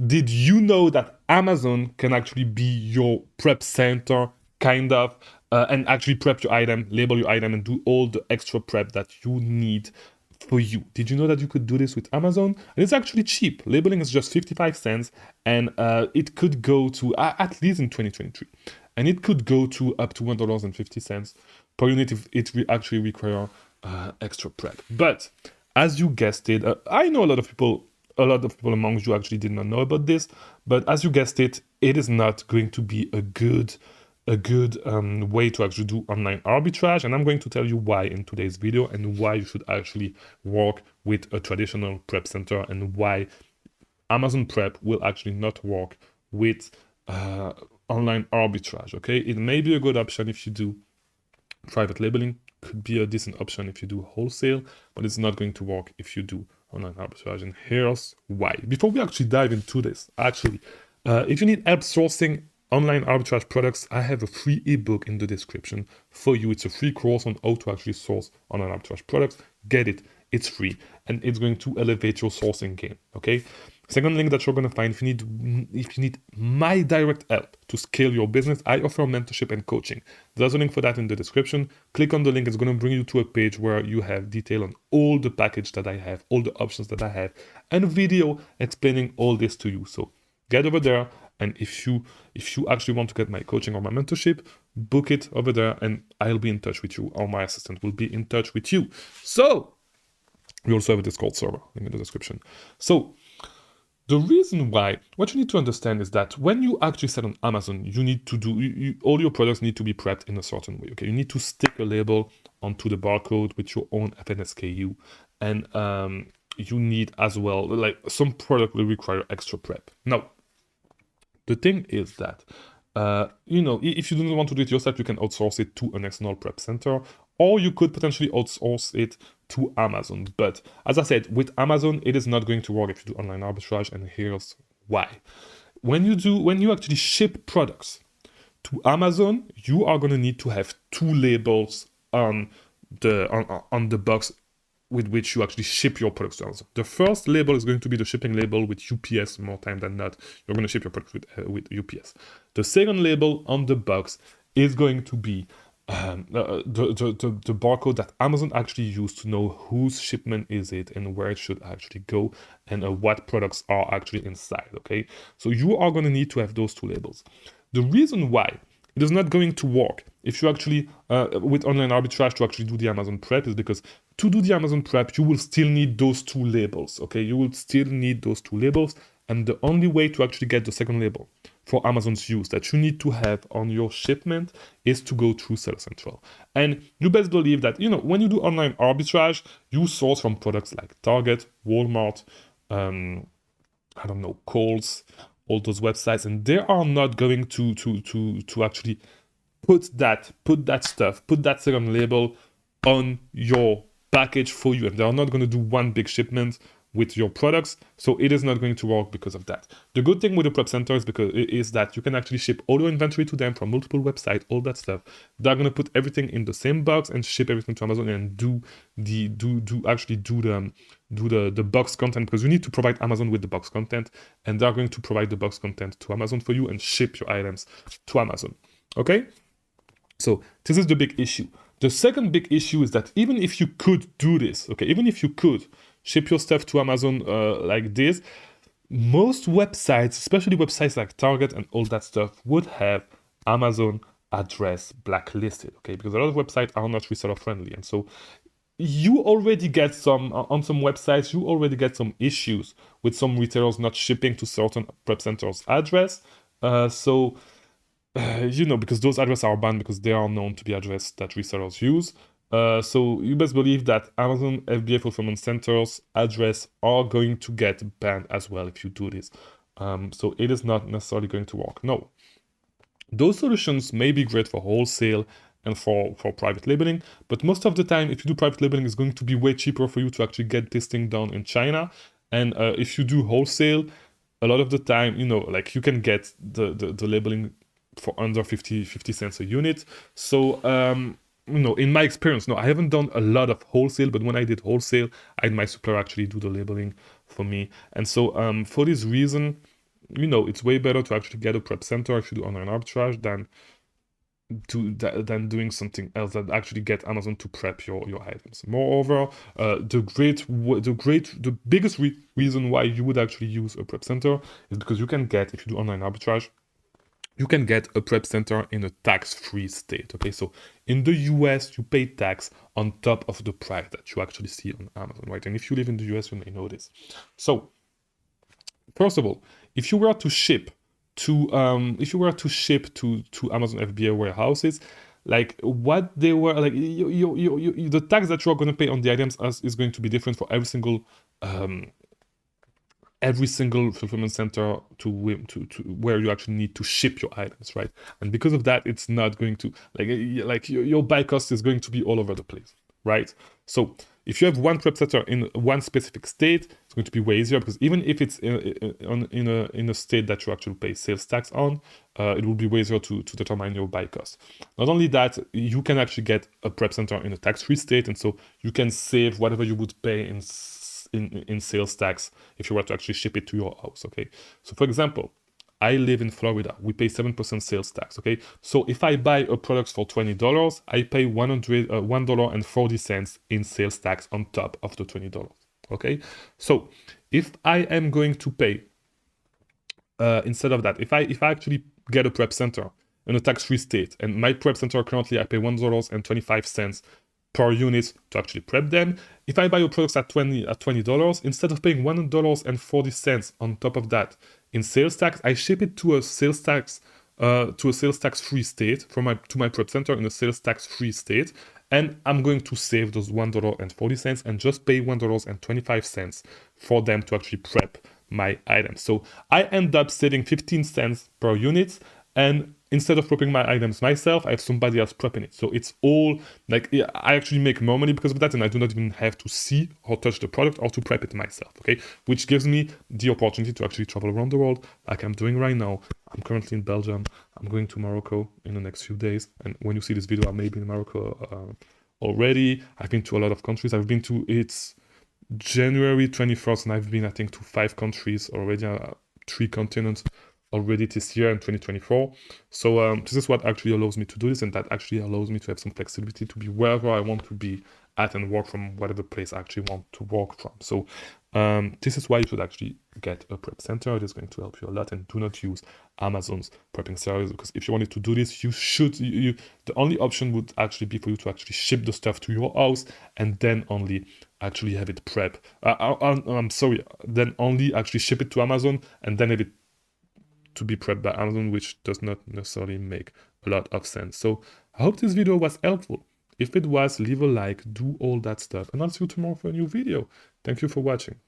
Did you know that Amazon can actually be your prep center, kind of, and actually prep your item, label your item, and do all the extra prep that you need for you? Did you know that you could do this with Amazon? And it's actually cheap. Labeling is just 55 cents, and it could go to, at least in 2023, and it could go to up to $1.50 per unit if it actually require extra prep. But as you guessed it, I know a lot of people among you actually did not know about this, but as you guessed it, it is not going to be a good way to actually do online arbitrage, and I'm going to tell you why in today's video, and why you should actually work with a traditional prep center, and why Amazon Prep will actually not work with online arbitrage. Okay, it may be a good option if you do private labeling, could be a decent option if you do wholesale, but it's not going to work if you do online arbitrage. And here's why. Before we actually dive into this, if you need help sourcing online arbitrage products, I have a free ebook in the description for you. It's a free course on how to actually source online arbitrage products. Get it, it's free, and it's going to elevate your sourcing game. Okay. Second link that you're going to find, if you need my direct help to scale your business, I offer mentorship and coaching. There's a link for that in the description. Click on the link. It's going to bring you to a page where you have detail on all the package that I have, all the options that I have, and a video explaining all this to you. So get over there, and if you actually want to get my coaching or my mentorship, book it over there, and I'll be in touch with you, or my assistant will be in touch with you. So we also have a Discord server, link in the description. So the reason why, what you need to understand is that when you actually sell on Amazon, you need to do, all your products need to be prepped in a certain way, okay? You need to stick a label onto the barcode with your own FNSKU, and you need as well, like some product will require extra prep. Now, the thing is that, if you don't want to do it yourself, you can outsource it to an external prep center, or you could potentially outsource it to Amazon. But as I said, with Amazon, it is not going to work if you do online arbitrage, and here's why. When you actually ship products to Amazon, you are going to need to have two labels on the box with which you actually ship your products to Amazon. The first label is going to be the shipping label with UPS. More time than not, you're going to ship your products with UPS. The second label on the box is going to be the barcode that Amazon actually used to know whose shipment is it and where it should actually go, and what products are actually inside. Okay, so you are going to need to have those two labels. The reason why it is not going to work if you actually with online arbitrage to actually do the Amazon prep is because to do the Amazon prep, you will still need those two labels. Okay, you will still need those two labels, and the only way to actually get the second label for Amazon's use that you need to have on your shipment is to go through Seller Central. And you best believe that, when you do online arbitrage, you source from products like Target, Walmart, Kohl's, all those websites, and they are not going to actually put that second label on your package for you, and they are not going to do one big shipment with your products, so it is not going to work because of that. The good thing with the prep center is that you can actually ship all your inventory to them from multiple websites, all that stuff. They're going to put everything in the same box and ship everything to Amazon, and do the box content, because you need to provide Amazon with the box content, and they're going to provide the box content to Amazon for you and ship your items to Amazon. Okay, so this is the big issue. The second big issue is that even if you could do this, okay, even if you could ship your stuff to Amazon like this, most websites, especially websites like Target and all that stuff, would have Amazon address blacklisted, okay, because a lot of websites are not reseller friendly, and so you already get some on some websites, you already get some issues with some retailers not shipping to certain prep centers address, because those addresses are banned because they are known to be addresses that resellers use. So you best believe that Amazon FBA fulfillment centers address are going to get banned as well if you do this. So it is not necessarily going to work. No, those solutions may be great for wholesale and for private labeling, but most of the time, if you do private labeling, it's going to be way cheaper for you to actually get this thing done in China. And if you do wholesale, a lot of the time, you can get the labeling for under 50 cents a unit. So in my experience, I haven't done a lot of wholesale, but when I did wholesale, I had my supplier actually do the labeling for me. And so for this reason, you know, it's way better to actually get a prep center if you do online arbitrage than doing something else that actually get Amazon to prep your items. Moreover, the biggest reason why you would actually use a prep center is because you can get, if you do online arbitrage, you can get a prep center in a tax-free state. Okay, so in the US, you pay tax on top of the price that you actually see on Amazon, right? And if you live in the US, you may know this. So, first of all, if you were to ship to Amazon FBA warehouses, like what they were like, the tax that you are going to pay on the items is going to be different for every single fulfillment center to where you actually need to ship your items, right? And because of that, it's not going to like your buy cost is going to be all over the place, right? So if you have one prep center in one specific state, it's going to be way easier, because even if it's in a state that you actually pay sales tax on, it will be way easier to determine your buy cost. Not only that, you can actually get a prep center in a tax-free state, and so you can save whatever you would pay in sales tax if you were to actually ship it to your house. Okay, so for example, I live in Florida. We pay 7% sales tax. Okay, so if I buy a product for $20, I pay $1.40 in sales tax on top of the $20. Okay, so if I am going to pay instead of that, if I actually get a prep center in a tax-free state, and my prep center currently I pay $1.25 per unit to actually prep them. If I buy your products at $20, instead of paying $1.40 on top of that in sales tax, I ship it to a sales tax free state to my prep center in a sales tax free state, and I'm going to save those $1.40 and just pay $1.25 for them to actually prep my items. So I end up saving 15 cents per unit, and instead of prepping my items myself, I have somebody else prepping it. So it's all like, yeah, I actually make more money because of that, and I do not even have to see or touch the product or to prep it myself, okay? Which gives me the opportunity to actually travel around the world like I'm doing right now. I'm currently in Belgium. I'm going to Morocco in the next few days. And when you see this video, I may be in Morocco already. I've been to a lot of countries. It's January 21st, and I've been, I think, to 5 countries already, 3 continents already this year in 2024. So this is what actually allows me to do this, and that actually allows me to have some flexibility to be wherever I want to be at and work from whatever place I actually want to work from. So this is why you should actually get a prep center. It is going to help you a lot, and do not use Amazon's prepping service, because if you wanted to do this, the only option would actually be for you to actually ship the stuff to your house and then only actually have it prep. I'm sorry, then only actually ship it to Amazon and then have it to be prepped by Amazon, which does not necessarily make a lot of sense. So I hope this video was helpful. If it was, leave a like, do all that stuff, and I'll see you tomorrow for a new video. Thank you for watching.